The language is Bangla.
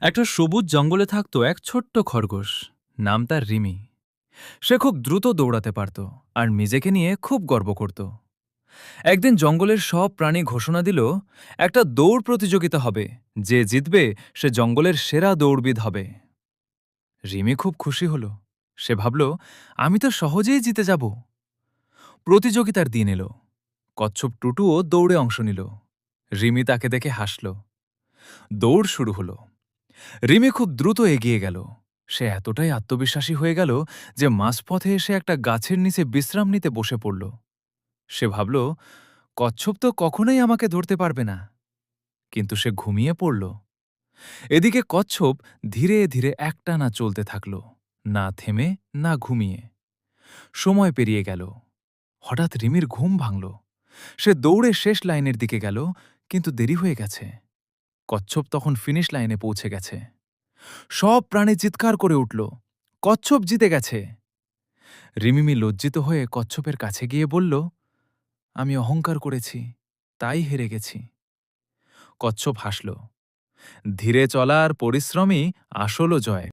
একটা সবুজ জঙ্গলে থাকতো এক ছোট্ট খরগোশ। নাম তার রিমি। সে খুব দ্রুত দৌড়াতে পারত আর নিজেকে নিয়ে খুব গর্ব করত। একদিন জঙ্গলের সব প্রাণী ঘোষণা দিল, একটা দৌড় প্রতিযোগিতা হবে, যে জিতবে সে জঙ্গলের সেরা দৌড়বিদ হবে। রিমি খুব খুশি হল। সে ভাবল, আমি তো সহজেই জিতে যাব। প্রতিযোগিতার দিন এলো। কচ্ছপ টুটুও দৌড়ে অংশ নিল। রিমি তাকে দেখে হাসল। দৌড় শুরু হলো। রিমি খুব দ্রুত এগিয়ে গেল। সে এতটাই আত্মবিশ্বাসী হয়ে গেল যে মাঝপথে এসে একটা গাছের নিচে বিশ্রাম নিতে বসে পড়ল। সে ভাবল, কচ্ছপ তো কখনোই আমাকে ধরতে পারবে না। কিন্তু সে ঘুমিয়ে পড়ল। এদিকে কচ্ছপ ধীরে ধীরে একটানা চলতে থাকল, না থেমে না ঘুমিয়ে। সময় পেরিয়ে গেল। হঠাৎ রিমির ঘুম ভাঙল। সে দৌড়ে শেষ লাইনের দিকে গেল, কিন্তু দেরি হয়ে গেছে। কচ্ছপ তখন ফিনিশ লাইনে পৌঁছে গেছে। সব প্রাণী চিৎকার করে উঠল, কচ্ছপ জিতে গেছে। রিমিমি লজ্জিত হয়ে কচ্ছপের কাছে গিয়ে বলল, আমি অহংকার করেছি, তাই হেরে গেছি। কচ্ছপ হাসল। ধীরে চলার পরিশ্রমই আসল জয়।